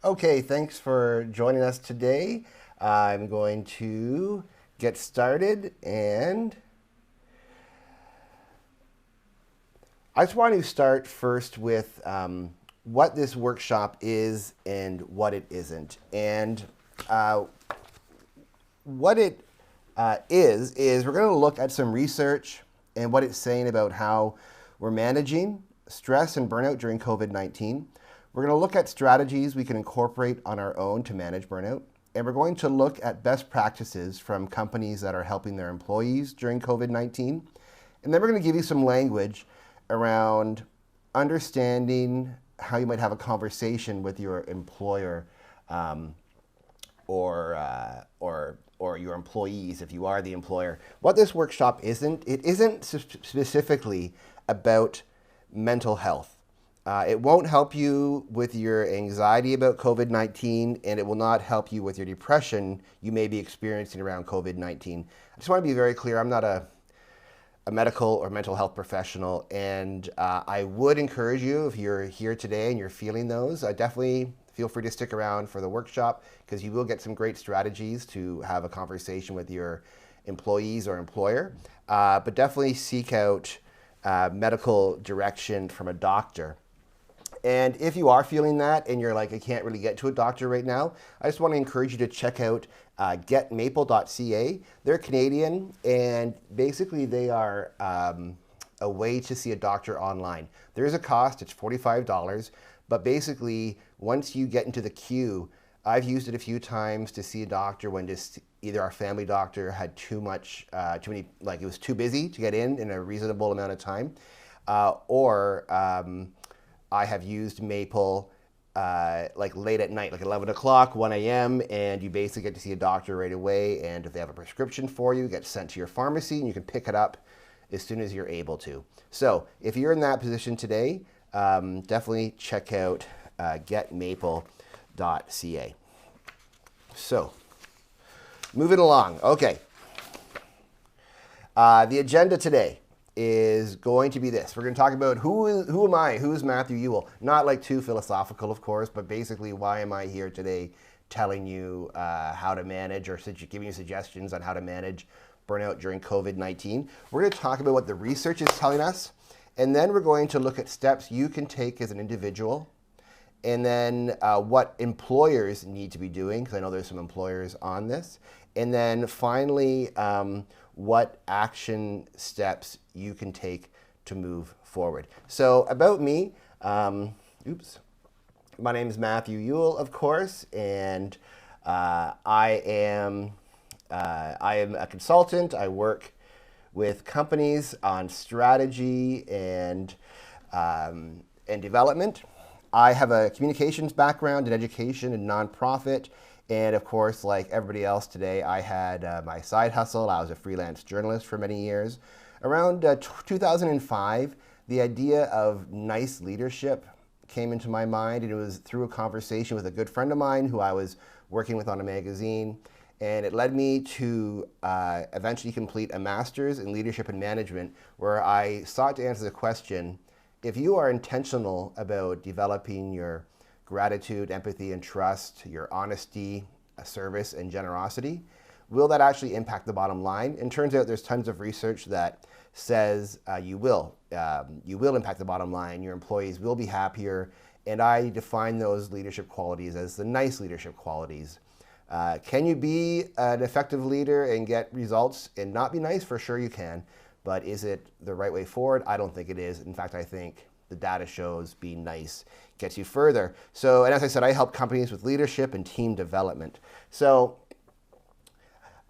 Okay, thanks for joining us today. I'm going to get started, and I just want to start first with what this workshop is and what it isn't. And what it is we're going to look at some research and what it's saying about how we're managing stress and burnout during COVID-19. We're going to look at strategies we can incorporate on our own to manage burnout. And we're going to look at best practices from companies that are helping their employees during COVID-19. And then we're going to give you some language around understanding how you might have a conversation with your employer or your employees if you are the employer. What this workshop isn't, it isn't specifically about mental health. It won't help you with your anxiety about COVID-19, and it will not help you with your depression you may be experiencing around COVID-19. I just want to be very clear, I'm not a medical or mental health professional, and I would encourage you, if you're here today and you're feeling those, definitely feel free to stick around for the workshop, because you will get some great strategies to have a conversation with your employees or employer. But definitely seek out medical direction from a doctor. And if you are feeling that and you're like, I can't really get to a doctor right now, I just want to encourage you to check out getmaple.ca. They're Canadian, and basically they are a way to see a doctor online. There is a cost, it's $45, but basically once you get into the queue, I've used it a few times to see a doctor when just either our family doctor had too many, like it was too busy to get in a reasonable amount of time, or I have used Maple like late at night, like 11 o'clock, 1 a.m., and you basically get to see a doctor right away, and if they have a prescription for you, it gets sent to your pharmacy, and you can pick it up as soon as you're able to. So if you're in that position today, definitely check out getmaple.ca. So, moving along. Okay. The agenda today is going to be this. We're going to talk about who am I? Who is Matthew Ewell? Not like too philosophical, of course, but basically why am I here today telling you how to manage or giving you suggestions on how to manage burnout during COVID-19. We're going to talk about what the research is telling us, and then we're going to look at steps you can take as an individual, and then what employers need to be doing, because I know there's some employers on this, and then finally, what action steps you can take to move forward. So about me, my name is Matthew Ewell, of course, and I am a consultant. I work with companies on strategy and development. I have a communications background in education and nonprofit. And of course, like everybody else today, I had my side hustle. I was a freelance journalist for many years. Around 2005, the idea of nice leadership came into my mind, and it was through a conversation with a good friend of mine who I was working with on a magazine. And it led me to eventually complete a master's in leadership and management, where I sought to answer the question, if you are intentional about developing your gratitude, empathy, and trust, your honesty, service, and generosity, will that actually impact the bottom line? And turns out there's tons of research that says you will impact the bottom line. Your employees will be happier, and I define those leadership qualities as the nice leadership qualities. Can you be an effective leader and get results and not be nice? For sure you can, but is it the right way forward? I don't think it is. In fact, I think the data shows being nice gets you further. So, and as I said, I help companies with leadership and team development. So,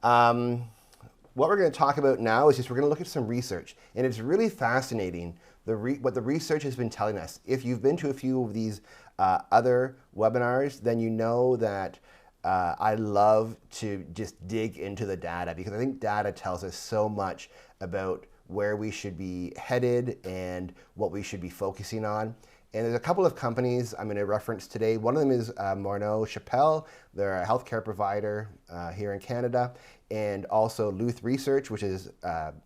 what we're going to talk about now is we're going to look at some research, and it's really fascinating what the research has been telling us. If you've been to a few of these other webinars, then you know that I love to just dig into the data, because I think data tells us so much about where we should be headed and what we should be focusing on. And there's a couple of companies I'm going to reference today. One of them is Morneau Chappelle. They're a healthcare provider here in Canada. and also Luth Research, which is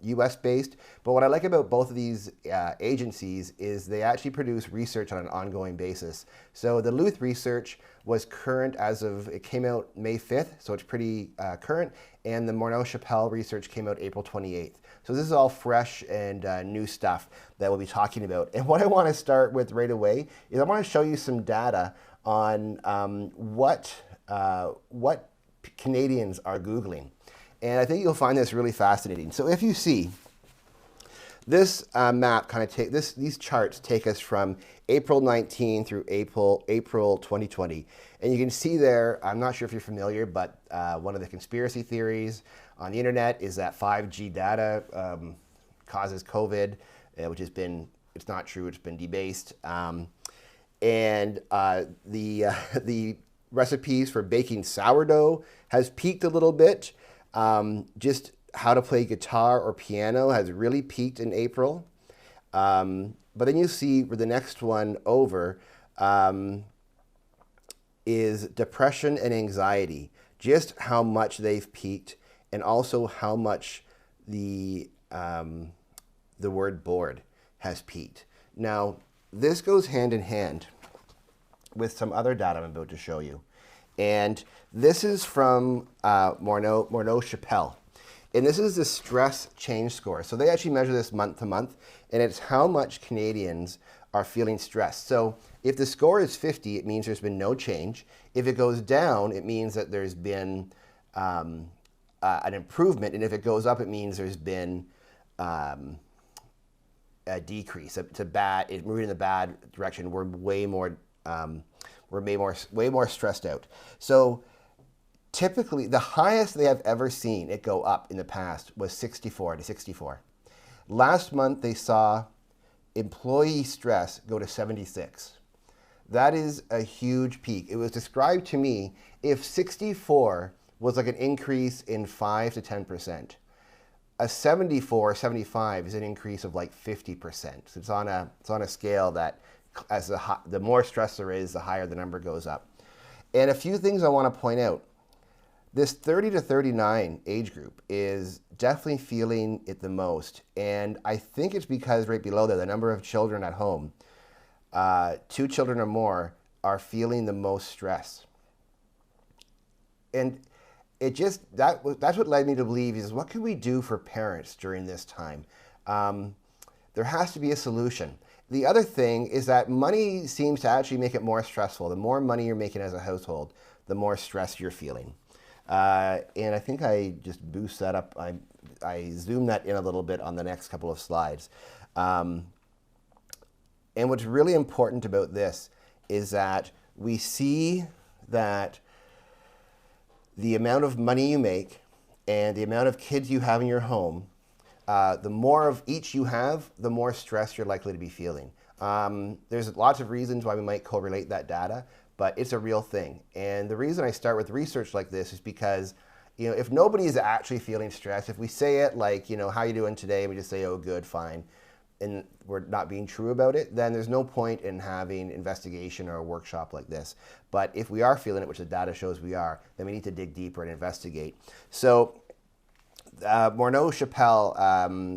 US based. But what I like about both of these agencies is they actually produce research on an ongoing basis. So the Luth Research was current as of, it came out May 5th, so it's pretty current, and the Morneau-Chappell research came out April 28th. So this is all fresh and new stuff that we'll be talking about. And what I want to start with right away is I want to show you some data on what Canadians are Googling. And I think you'll find this really fascinating. So if you see, this map kind of these charts take us from April 19 through April 2020. And you can see there, I'm not sure if you're familiar, but one of the conspiracy theories on the internet is that 5G data causes COVID, which has been, it's not true, it's been debased. And the recipes for baking sourdough has peaked a little bit. Just how to play guitar or piano has really peaked in April. But then you see where the next one over is depression and anxiety, just how much they've peaked, and also how much the word bored has peaked. Now, this goes hand in hand with some other data I'm about to show you. And this is from Morneau-Chappell. And this is the stress change score. So they actually measure this month to month, and it's how much Canadians are feeling stressed. So if the score is 50, it means there's been no change. If it goes down, it means that there's been an improvement. And if it goes up, it means there's been a decrease. It's moving in the bad direction. We're way more stressed out. So typically, the highest they have ever seen it go up in the past was 64 to 64. Last month, they saw employee stress go to 76. That is a huge peak. It was described to me, if 64 was like an increase in 5 to 10%, a 74, 75 is an increase of like 50%. So it's on a scale that as the more stress there is, the higher the number goes up. And a few things I want to point out. This 30 to 39 age group is definitely feeling it the most. And I think it's because right below there, the number of children at home, 2 children or more, are feeling the most stress. And it just, that's what led me to believe is, what can we do for parents during this time? There has to be a solution. The other thing is that money seems to actually make it more stressful. The more money you're making as a household, the more stress you're feeling. And I think I just boost that up. I zoom that in a little bit on the next couple of slides. And what's really important about this is that we see that the amount of money you make and the amount of kids you have in your home, the more of each you have, the more stress you're likely to be feeling. There's lots of reasons why we might correlate that data, but it's a real thing. And the reason I start with research like this is because, if nobody is actually feeling stressed, if we say it like, how you doing today? We just say, oh, good, fine, and we're not being true about it, then there's no point in having investigation or a workshop like this. But if we are feeling it, which the data shows we are, then we need to dig deeper and investigate. So Morneau-Chappell,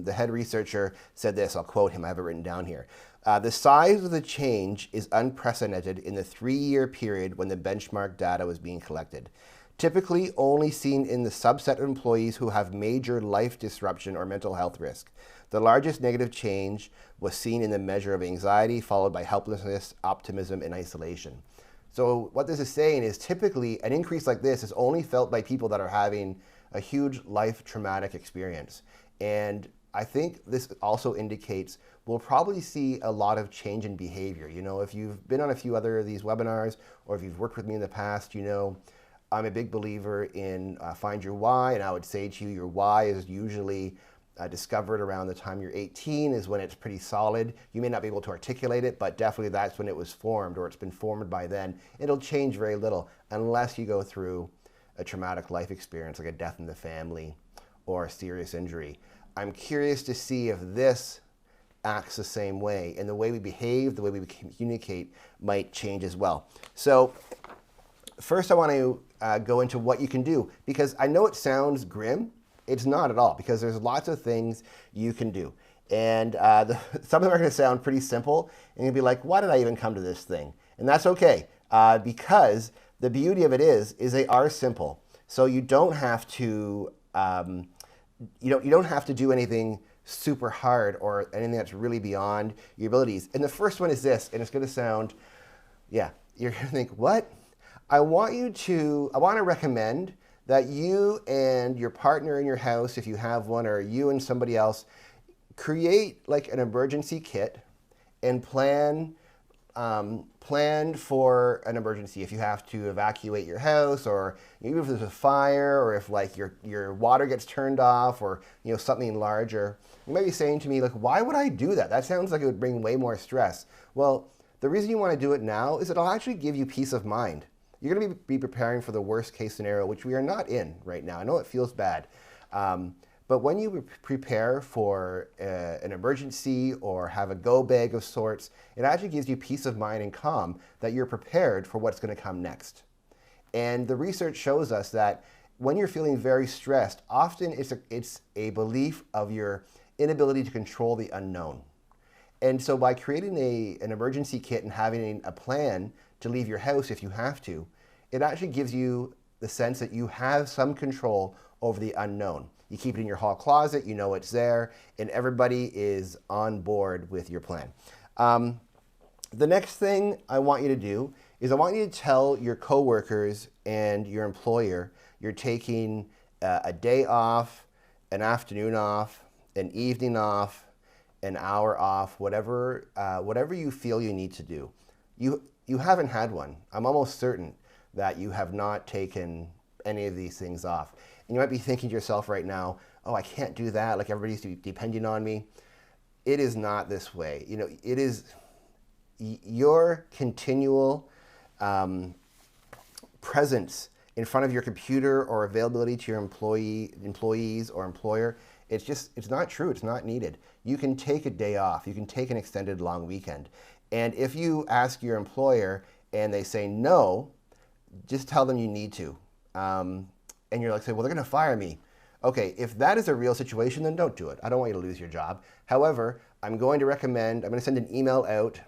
the head researcher, said this. I'll quote him. I have it written down here. The size of the change is unprecedented in the 3-year period when the benchmark data was being collected. Typically only seen in the subset of employees who have major life disruption or mental health risk. The largest negative change was seen in the measure of anxiety, followed by helplessness, optimism, and isolation. So what this is saying is typically an increase like this is only felt by people that are having a huge life traumatic experience. And I think this also indicates we'll probably see a lot of change in behavior. If you've been on a few other of these webinars, or if you've worked with me in the past, I'm a big believer in find your why. And I would say to you, your why is usually discovered around the time you're 18 is when it's pretty solid. You may not be able to articulate it, but definitely that's when it was formed, or it's been formed by then. It'll change very little unless you go through a traumatic life experience like a death in the family or a serious injury. I'm curious to see if this acts the same way, and the way we behave, the way we communicate might change as well. So first I want to go into what you can do, because I know it sounds grim. It's not at all, because there's lots of things you can do. And some of them are going to sound pretty simple, and you'll be like, why did I even come to this thing? And that's okay, because the beauty of it is they are simple. So you don't have to, you don't have to do anything super hard or anything that's really beyond your abilities. And the first one is this, and it's going to sound, yeah, you're going to think, what? I want to recommend that you and your partner in your house, if you have one, or you and somebody else, create like an emergency kit and plan for an emergency. If you have to evacuate your house, or even if there's a fire, or if like your water gets turned off, or something larger. You might be saying to me, like, why would I do that? That sounds like it would bring way more stress. Well, the reason you want to do it now is it'll actually give you peace of mind. You're going to be preparing for the worst case scenario, which we are not in right now. I know it feels bad. But when you prepare for an emergency or have a go bag of sorts, it actually gives you peace of mind and calm that you're prepared for what's going to come next. And the research shows us that when you're feeling very stressed, often it's a belief of your inability to control the unknown. And so by creating an emergency kit and having a plan to leave your house if you have to, it actually gives you the sense that you have some control over the unknown. You keep it in your hall closet, you know it's there, and everybody is on board with your plan. The next thing I want you to do is I want you to tell your coworkers and your employer you're taking a day off, an afternoon off, an evening off, an hour off, whatever you feel you need to do. You haven't had one. I'm almost certain that you have not taken any of these things off. And you might be thinking to yourself right now, oh, I can't do that, like everybody's depending on me. It is not this way. It is your continual presence in front of your computer or availability to your employees or employer. It's not true. It's not needed. You can take a day off. You can take an extended long weekend. And if you ask your employer and they say no, just tell them you need to. And you're like, say, well, they're going to fire me. Okay, if that is a real situation, then don't do it. I don't want you to lose your job. However, I'm going to send an email out.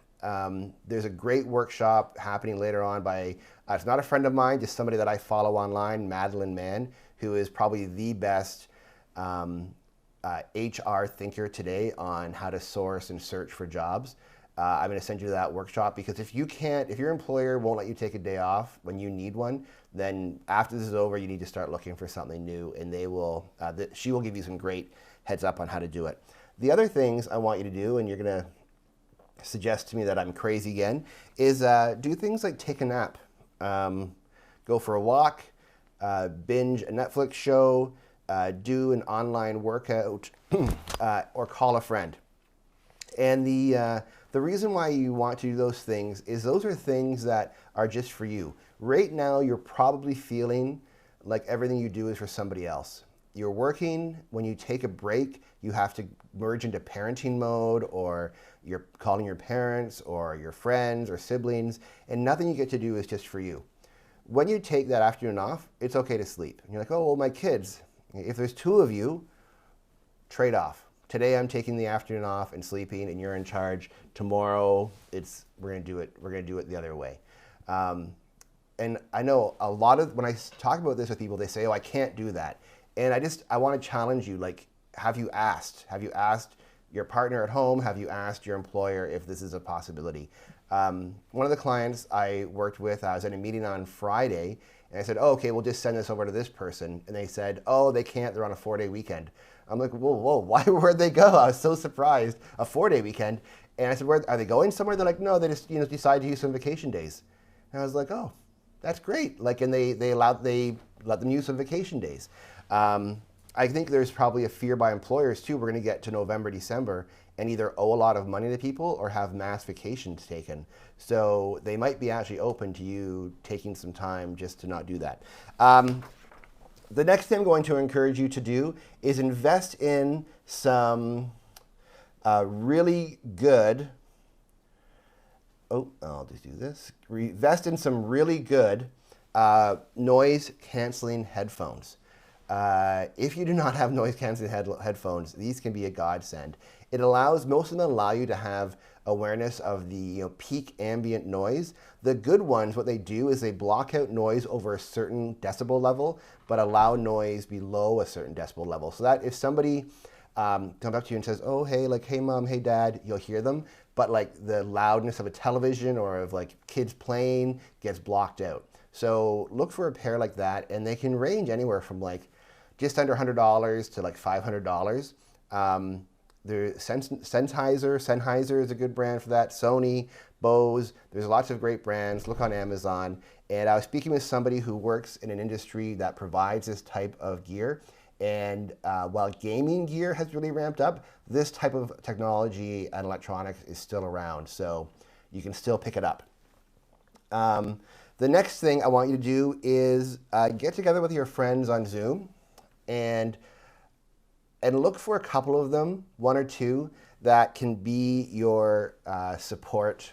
There's a great workshop happening later on by, it's not a friend of mine, just somebody that I follow online, Madeline Mann, who is probably the best HR thinker today on how to source and search for jobs. I'm going to send you that workshop, because if your employer won't let you take a day off when you need one, then after this is over, you need to start looking for something new, and she will give you some great heads up on how to do it. The other things I want you to do, and you're going to suggest to me that I'm crazy again, is do things like take a nap, go for a walk, binge a Netflix show, do an online workout, or call a friend. And the reason why you want to do those things is those are things that are just for you. Right now, you're probably feeling like everything you do is for somebody else. You're working. When you take a break, you have to merge into parenting mode, or you're calling your parents or your friends or siblings, and nothing you get to do is just for you. When you take that afternoon off, it's okay to sleep. And you're like, oh, well, my kids. If there's two of you, trade off. Today I'm taking the afternoon off and sleeping, and you're in charge. Tomorrow we're gonna do it the other way. And I know a lot of, when I talk about this with people, they say, oh, I can't do that. And I want to challenge you, like, have you asked? Have you asked your partner at home? Have you asked your employer if this is a possibility? One of the clients I worked with, I was at a meeting on Friday, and I said, oh, okay, we'll just send this over to this person. And they said, oh, they can't, they're on a 4-day weekend. I'm like, whoa, where'd they go? I was so surprised, a 4-day weekend. And I said, where are they going somewhere? They're like, no, they just decided to use some vacation days. And I was like, oh, that's great. Like, and they let them use some vacation days. I think there's probably a fear by employers too. We're going to get to November, December, and either owe a lot of money to people or have mass vacations taken. So they might be actually open to you taking some time just to not do that. The next thing I'm going to encourage you to do is invest in some really good, I'll just do this. Invest in some really good noise canceling headphones. If you do not have noise canceling headphones, these can be a godsend. Most of them allow you to have awareness of the peak ambient noise. The good ones, what they do is they block out noise over a certain decibel level, but allow noise below a certain decibel level. So that if somebody comes up to you and says, oh, hey, like, hey, mom, hey, dad, you'll hear them. But like the loudness of a television or of like kids playing gets blocked out. So look for a pair like that, and they can range anywhere from like just under $100 to like $500. Sennheiser is a good brand for that. Sony, Bose, there's lots of great brands. Look on Amazon. And I was speaking with somebody who works in an industry that provides this type of gear. And while gaming gear has really ramped up, this type of technology and electronics is still around. So you can still pick it up. The next thing I want you to do is get together with your friends on Zoom and look for a couple of them, one or two, that can be your support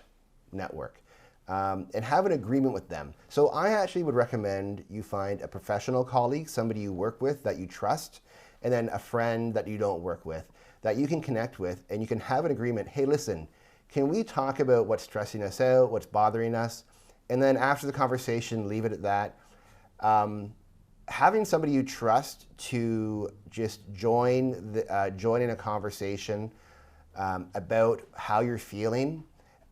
network, and have an agreement with them. So I actually would recommend you find a professional colleague, somebody you work with that you trust, and then a friend that you don't work with, that you can connect with, and you can have an agreement. Hey, listen, can we talk about what's stressing us out, what's bothering us? And then after the conversation, leave it at that. Having somebody you trust to just join in a conversation about how you're feeling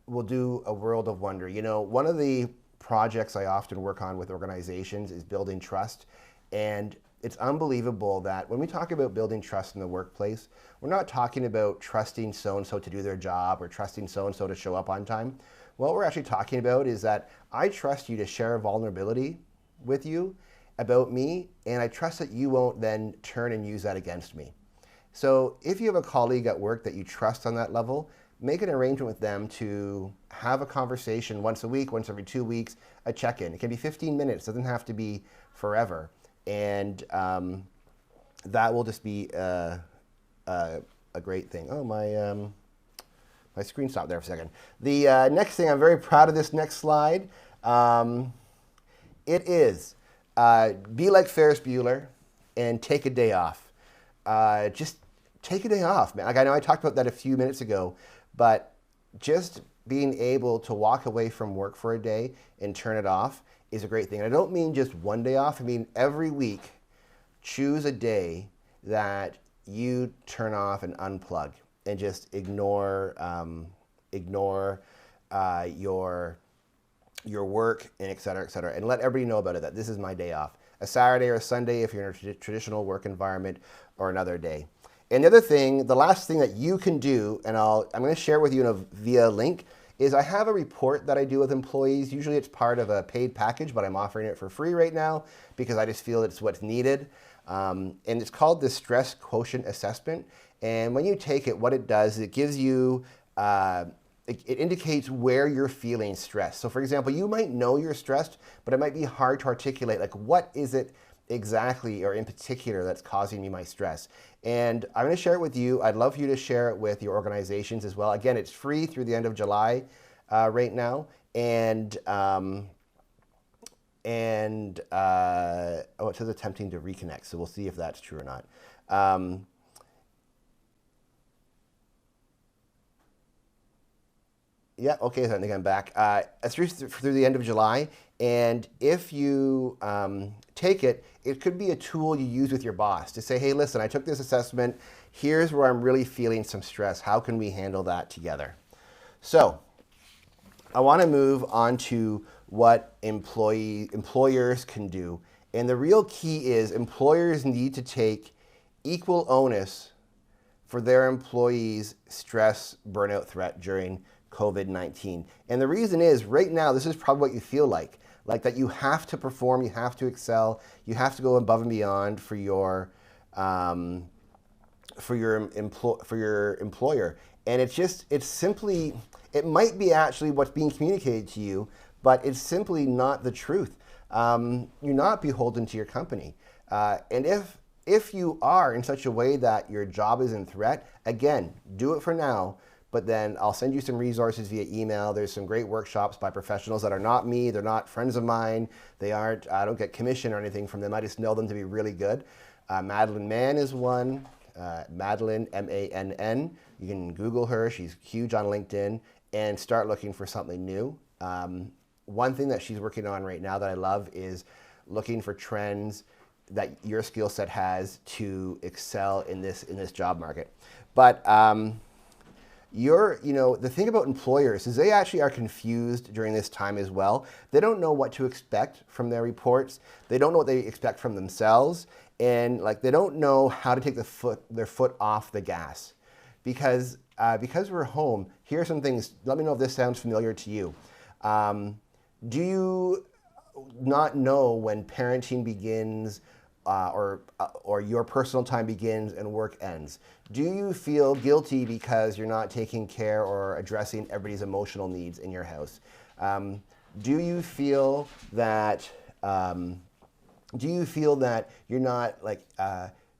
will do a world of wonder. One of the projects I often work on with organizations is building trust. And it's unbelievable that when we talk about building trust in the workplace, we're not talking about trusting so-and-so to do their job or trusting so-and-so to show up on time. What we're actually talking about is that I trust you to share a vulnerability with you about me, and I trust that you won't then turn and use that against me. So if you have a colleague at work that you trust on that level, make an arrangement with them to have a conversation once a week, once every 2 weeks, a check-in. It can be 15 minutes, it doesn't have to be forever. And that will just be a great thing. Oh, my screen stopped there for a second. The next thing, I'm very proud of this next slide. It is be like Ferris Bueller and take a day off. Just take a day off, man. Like, I know I talked about that a few minutes ago, but just being able to walk away from work for a day and turn it off is a great thing. And I don't mean just one day off. I mean every week, choose a day that you turn off and unplug and just ignore your work and et cetera, and let everybody know about it, that this is my day off. A Saturday or a Sunday if you're in a traditional work environment, or another day. And the other thing, the last thing that you can do, and I'm going to share with you via link, is I have a report that I do with employees. Usually it's part of a paid package, but I'm offering it for free right now because I just feel it's what's needed. And it's called the Stress Quotient Assessment. And when you take it, what it does is it gives you it indicates where you're feeling stressed. So for example, you might know you're stressed, but it might be hard to articulate, like, what is it exactly or in particular that's causing me my stress? And I'm going to share it with you. I'd love for you to share it with your organizations as well. Again, it's free through the end of July right now. And oh, it says attempting to reconnect. So we'll see if that's true or not. Yeah, okay, so I think I'm back. It's through the end of July, and if you take it, it could be a tool you use with your boss to say, hey, listen, I took this assessment. Here's where I'm really feeling some stress. How can we handle that together? So I want to move on to what employers can do. And the real key is employers need to take equal onus for their employees' stress burnout threat during COVID-19. And the reason is, right now, this is probably what you feel like that you have to perform, you have to excel, you have to go above and beyond for your employer. And it might be actually what's being communicated to you, but it's simply not the truth. You're not beholden to your company. And if you are in such a way that your job is in threat, again, do it for now. but then I'll send you some resources via email. There's some great workshops by professionals that are not me. They're not friends of mine. I don't get commission or anything from them. I just know them to be really good. Madeline Mann is one. Madeline, M-A-N-N. You can Google her. She's huge on LinkedIn, and start looking for something new. One thing that she's working on right now that I love is looking for trends that your skill set has to excel in this job market. But the thing about employers is they actually are confused during this time as well. They don't know what to expect from their reports. They don't know what they expect from themselves, and they don't know how to take their foot off the gas. Because we're home, here are some things. Let me know if this sounds familiar to you. Do you not know when parenting begins or your personal time begins and work ends? Do you feel guilty because you're not taking care or addressing everybody's emotional needs in your house? Do you feel that you're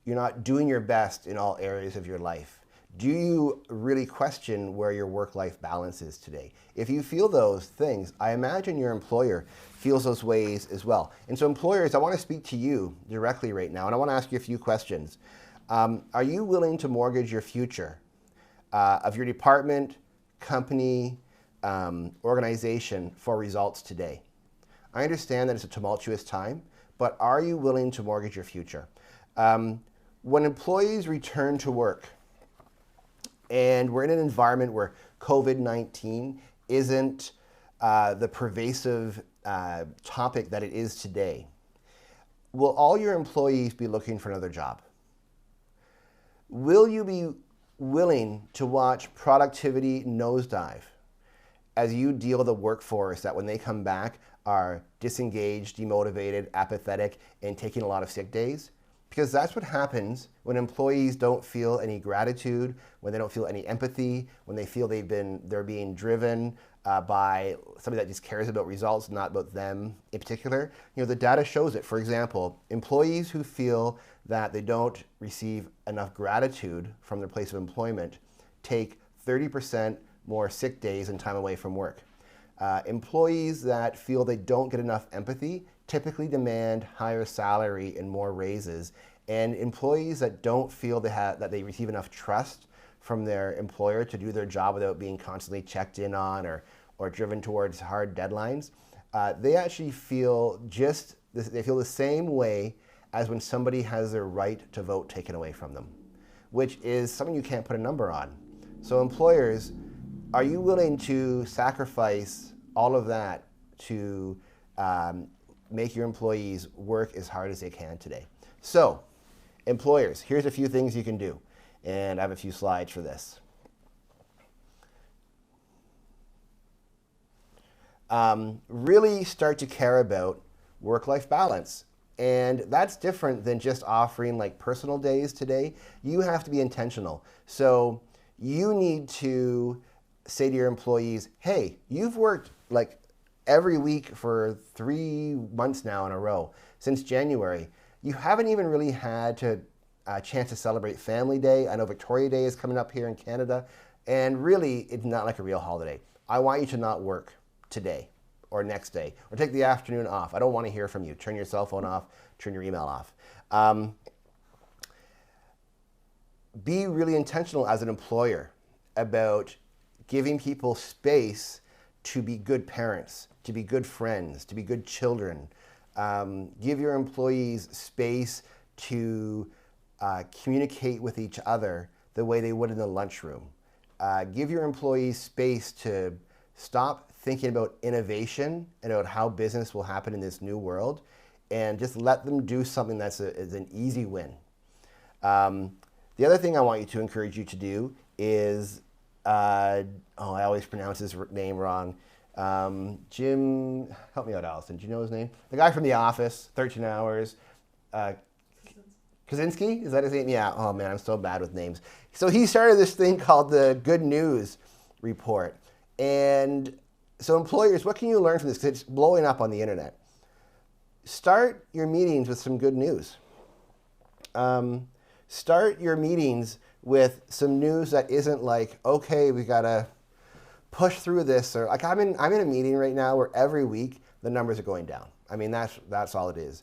not doing your best in all areas of your life? Do you really question where your work-life balance is today? If you feel those things, I imagine your employer feels those ways as well. And so employers, I want to speak to you directly right now, and I want to ask you a few questions. Are you willing to mortgage your future of your department, company, organization for results today? I understand that it's a tumultuous time, but are you willing to mortgage your future? When employees return to work, and we're in an environment where COVID-19 isn't the pervasive topic that it is today, will all your employees be looking for another job? Will you be willing to watch productivity nosedive as you deal with a workforce that when they come back are disengaged, demotivated, apathetic, and taking a lot of sick days? Because that's what happens when employees don't feel any gratitude, when they don't feel any empathy, when they feel they're being driven by somebody that just cares about results, not about them in particular. The data shows it. For example, employees who feel that they don't receive enough gratitude from their place of employment take 30% more sick days and time away from work. Employees that feel they don't get enough empathy typically demand higher salary and more raises. And employees that don't feel that they receive enough trust from their employer to do their job without being constantly checked in on or driven towards hard deadlines, they actually feel they feel the same way as when somebody has their right to vote taken away from them, which is something you can't put a number on. So employers, are you willing to sacrifice all of that to make your employees work as hard as they can today? So, employers, here's a few things you can do. And I have a few slides for this. Really start to care about work-life balance. And that's different than just offering personal days today. You have to be intentional. So you need to say to your employees, hey, you've worked every week for 3 months now in a row since January. You haven't even really had a chance to celebrate Family Day. I know Victoria Day is coming up here in Canada, and really it's not like a real holiday. I want you to not work today or next day or take the afternoon off. I don't want to hear from you. Turn your cell phone off, turn your email off. Be really intentional as an employer about giving people space to be good parents, to be good friends, to be good children. Give your employees space to communicate with each other the way they would in the lunchroom. Give your employees space to stop thinking about innovation and about how business will happen in this new world, and just let them do something that's an easy win. The other thing I want you to encourage you to do is, I always pronounce his name wrong. Jim, help me out, Allison. Do you know his name? The guy from The Office, 13 Hours. Kaczynski? Is that his name? Yeah. Oh man, I'm so bad with names. So he started this thing called the Good News Report. And so employers, what can you learn from this? Because it's blowing up on the internet. Start your meetings with some good news. Start your meetings with some news that isn't like, okay, we gotta push through this, or like I'm in a meeting right now where every week the numbers are going down. I mean, that's all it is.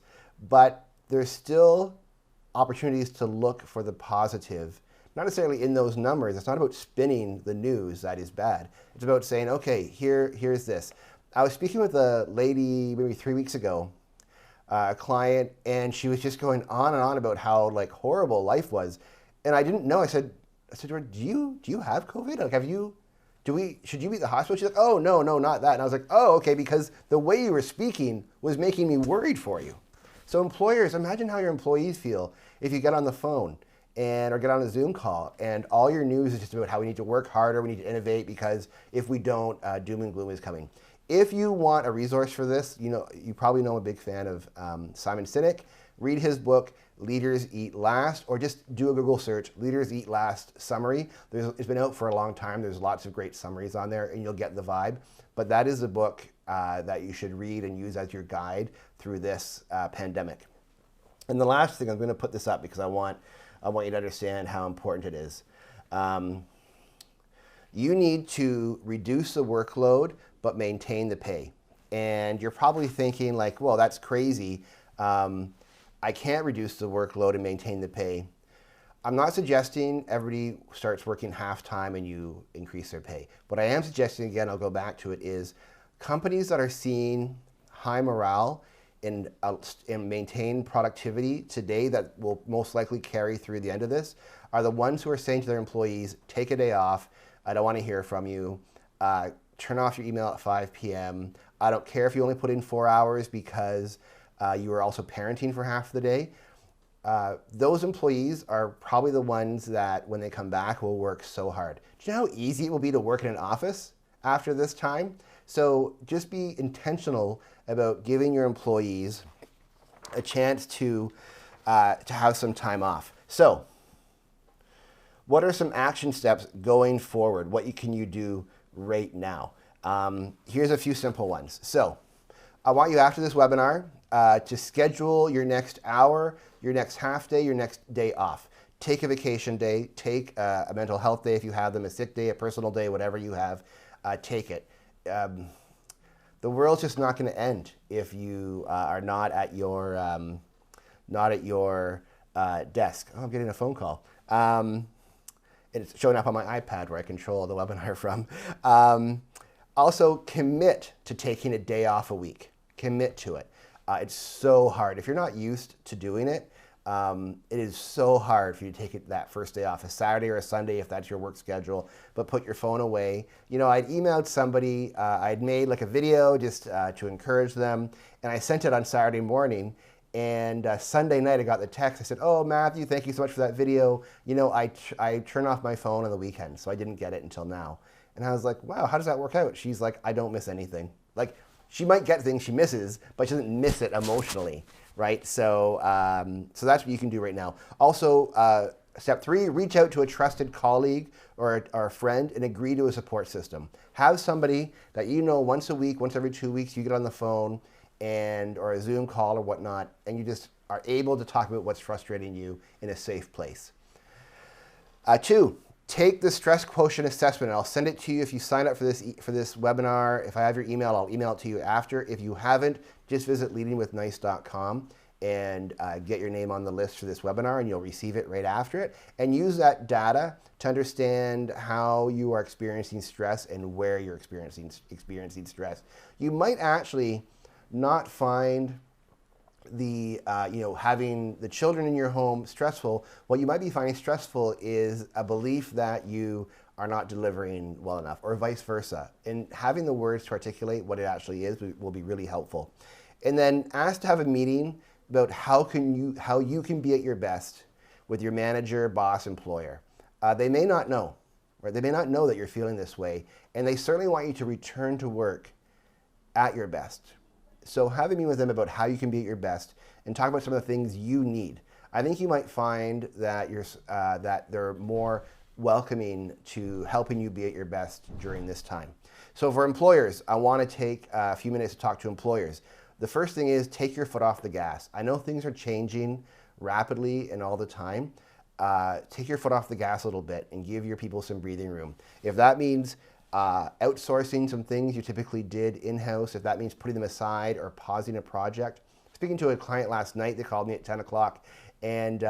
But there's still opportunities to look for the positive, not necessarily in those numbers. It's not about spinning the news that is bad. It's about saying, okay, here's this. I was speaking with a lady maybe 3 weeks ago, a client, and she was just going on and on about how like horrible life was. And I didn't know. I said to her, do you have COVID? Like, should you be at the hospital? She's like, oh, no, not that. And I was like, oh, okay, because the way you were speaking was making me worried for you. So employers, imagine how your employees feel if you get on the phone or get on a Zoom call and all your news is just about how we need to work harder, we need to innovate, because if we don't, doom and gloom is coming. If you want a resource for this, you probably know I'm a big fan of Simon Sinek. Read his book, Leaders Eat Last, or just do a Google search, Leaders Eat Last summary. It's been out for a long time. There's lots of great summaries on there and you'll get the vibe. But that is a book that you should read and use as your guide through this pandemic. And the last thing, I'm going to put this up because I want you to understand how important it is. You need to reduce the workload but maintain the pay. And you're probably thinking like, well, that's crazy. I can't reduce the workload and maintain the pay. I'm not suggesting everybody starts working half-time and you increase their pay. What I am suggesting, again, I'll go back to it, is companies that are seeing high morale and maintain productivity today that will most likely carry through the end of this are the ones who are saying to their employees, take a day off, I don't want to hear from you, turn off your email at 5 p.m. I don't care if you only put in 4 hours because you are also parenting for half the day. Those employees are probably the ones that when they come back will work so hard. Do you know how easy it will be to work in an office after this time? So just be intentional about giving your employees a chance to have some time off. So what are some action steps going forward? What can you do right now? Here's a few simple ones. So I want you after this webinar to schedule your next hour, your next half day, your next day off. Take a vacation day, take a mental health day if you have them, a sick day, a personal day, whatever you have, take it. The world's just not going to end if you are not at your desk. Oh, I'm getting a phone call. It's showing up on my iPad where I control the webinar from. Also, commit to taking a day off a week. Commit to it. It's so hard. If you're not used to doing it, it is so hard for you to take that first day off, a Saturday or a Sunday if that's your work schedule, but put your phone away. I'd emailed somebody, I'd made like a video just to encourage them, and I sent it on Saturday morning, and Sunday night I got the text. I said, oh, Matthew, thank you so much for that video. I turn off my phone on the weekend, so I didn't get it until now. And I was like, wow, how does that work out? She's like, I don't miss anything. Like, she might get things she misses, but she doesn't miss it emotionally, right? So, so that's what you can do right now. Also, step 3, reach out to a trusted colleague or a friend and agree to a support system. Have somebody that once a week, once every 2 weeks, you get on the phone or a Zoom call or whatnot, and you just are able to talk about what's frustrating you in a safe place. 2, take the stress quotient assessment, and I'll send it to you if you sign up for this webinar. If I have your email, I'll email it to you after. If you haven't, just visit leadingwithnice.com and get your name on the list for this webinar, and you'll receive it right after it. And use that data to understand how you are experiencing stress and where you're experiencing stress. You might actually not find having the children in your home stressful. What you might be finding stressful is a belief that you are not delivering well enough, or vice versa. And having the words to articulate what it actually is will be really helpful. And then ask to have a meeting about how you can be at your best with your manager, boss, employer. They may not know, right? They may not know that you're feeling this way, and they certainly want you to return to work at your best. So have a meeting with them about how you can be at your best and talk about some of the things you need. I think you might find that that they're more welcoming to helping you be at your best during this time. So for employers, I want to take a few minutes to talk to employers. The first thing is take your foot off the gas. I know things are changing rapidly and all the time. take your foot off the gas a little bit and give your people some breathing room. If that means outsourcing some things you typically did in-house, if that means putting them aside or pausing a project. Speaking to a client last night, they called me at 10 o'clock, and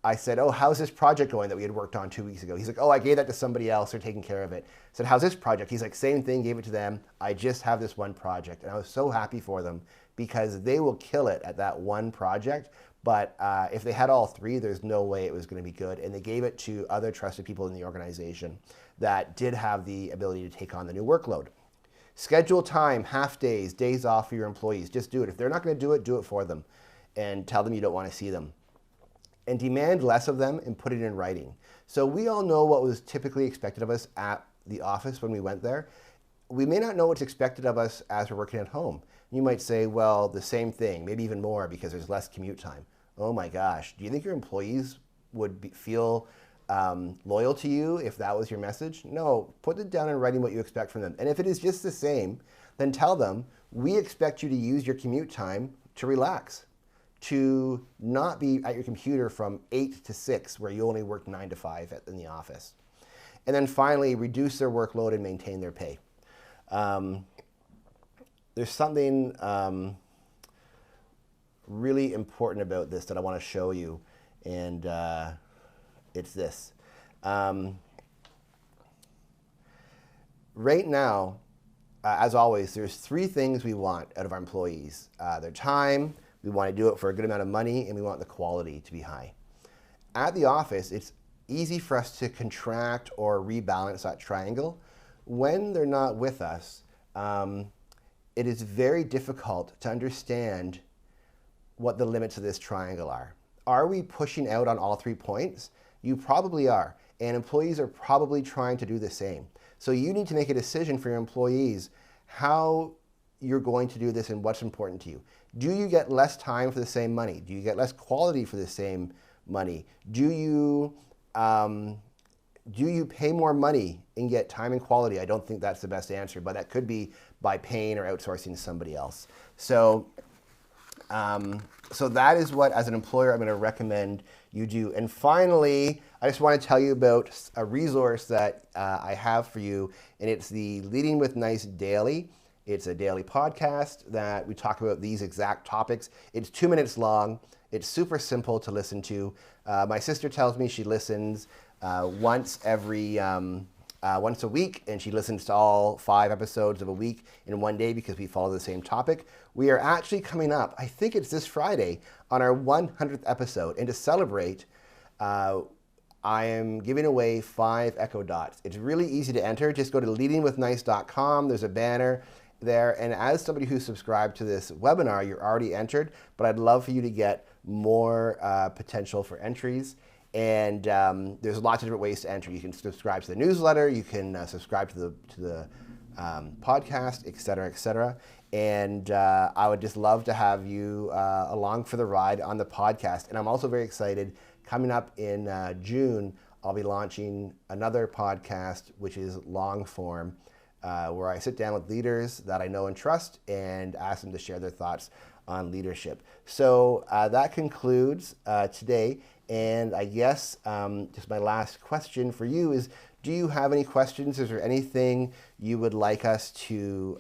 I said, oh, how's this project going that we had worked on 2 weeks ago? He's like, oh, I gave that to somebody else. They're taking care of it. I said, how's this project? He's like, same thing, gave it to them. I just have this one project. And I was so happy for them because they will kill it at that one project. But if they had all three, there's no way it was going to be good. And they gave it to other trusted people in the organization that did have the ability to take on the new workload. Schedule time, half days, days off for your employees. Just do it. If they're not going to do it for them and tell them you don't want to see them. And demand less of them and put it in writing. So we all know what was typically expected of us at the office when we went there. We may not know what's expected of us as we're working at home. You might say, well, the same thing, maybe even more because there's less commute time. Oh my gosh, do you think your employees would feel loyal to you if that was your message? No, put it down in writing what you expect from them. And if it is just the same, then tell them, we expect you to use your commute time to relax, to not be at your computer from 8 to 6, where you only work 9 to 5 in the office. And then finally, reduce their workload and maintain their pay. There's something really important about this that I want to show you, and it's this. Right now, as always, there's three things we want out of our employees. Their time, we want to do it for a good amount of money, and we want the quality to be high. At the office, it's easy for us to contract or rebalance that triangle. When they're not with us, it is very difficult to understand what the limits of this triangle are. Are we pushing out on all 3 points? You probably are, and employees are probably trying to do the same. So you need to make a decision for your employees how you're going to do this and what's important to you. Do you get less time for the same money? Do you get less quality for the same money? Do you pay more money and get time and quality? I don't think that's the best answer, but that could be by paying or outsourcing to somebody else. So that is what, as an employer, I'm going to recommend you do. And finally, I just want to tell you about a resource that I have for you, and it's the Leading with Nice Daily. It's a daily podcast that we talk about these exact topics. It's 2 minutes long. It's super simple to listen to. My sister tells me she listens once a week, and she listens to all 5 episodes of a week in one day because we follow the same topic. We are actually coming up, I think it's this Friday, on our 100th episode. And to celebrate, I am giving away 5 Echo Dots. It's really easy to enter. Just go to leadingwithnice.com. There's a banner there. And as somebody who's subscribed to this webinar, you're already entered, but I'd love for you to get more potential for entries. And there's lots of different ways to enter. You can subscribe to the newsletter, you can subscribe to the podcast, et cetera, et cetera. And I would just love to have you along for the ride on the podcast. And I'm also very excited, coming up in June, I'll be launching another podcast, which is long form, where I sit down with leaders that I know and trust and ask them to share their thoughts on leadership. So that concludes today. And I guess just my last question for you is, do you have any questions? Is there anything you would like us to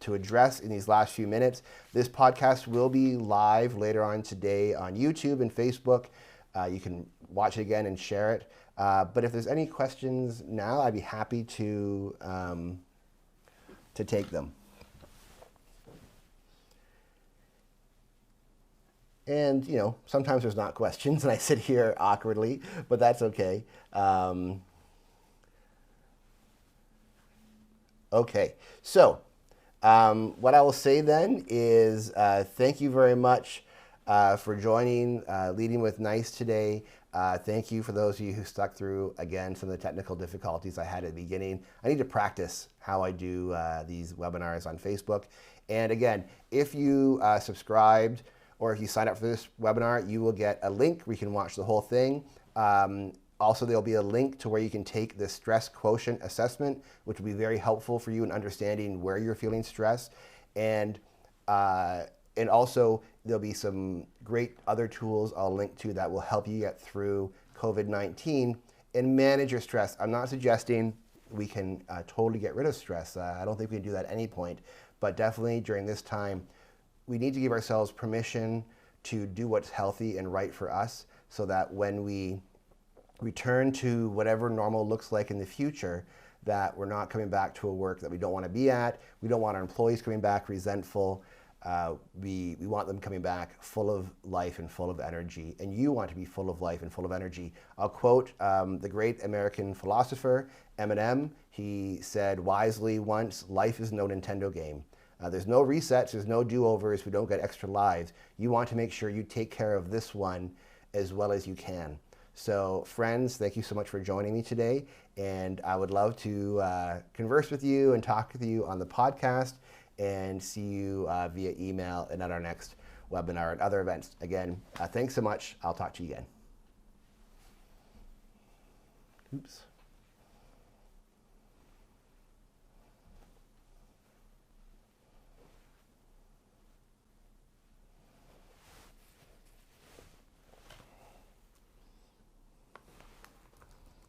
address in these last few minutes? This podcast will be live later on today on YouTube and Facebook. You can watch it again and share it. But if there's any questions now, I'd be happy to take them. And, you know, sometimes there's not questions and I sit here awkwardly, but that's okay. Okay, so what I will say then is thank you very much for joining Leading with Nice today. Thank you for those of you who stuck through, again, some of the technical difficulties I had at the beginning. I need to practice how I do these webinars on Facebook. And again, if you subscribed, or if you sign up for this webinar, you will get a link where you can watch the whole thing. Also, there'll be a link to where you can take the stress quotient assessment, which will be very helpful for you in understanding where you're feeling stress. And also, there'll be some great other tools I'll link to that will help you get through COVID-19 and manage your stress. I'm not suggesting we can totally get rid of stress. I don't think we can do that at any point, but definitely during this time, we need to give ourselves permission to do what's healthy and right for us so that when we return to whatever normal looks like in the future, that we're not coming back to a work that we don't want to be at. We don't want our employees coming back resentful. We want them coming back full of life and full of energy. And you want to be full of life and full of energy. I'll quote the great American philosopher, Eminem. He said wisely once, life is no Nintendo game. There's no resets, there's no do-overs, we don't get extra lives. You want to make sure you take care of this one as well as you can. So friends, thank you so much for joining me today. And I would love to converse with you and talk with you on the podcast and see you via email and at our next webinar and other events. Again, thanks so much. I'll talk to you again. Oops.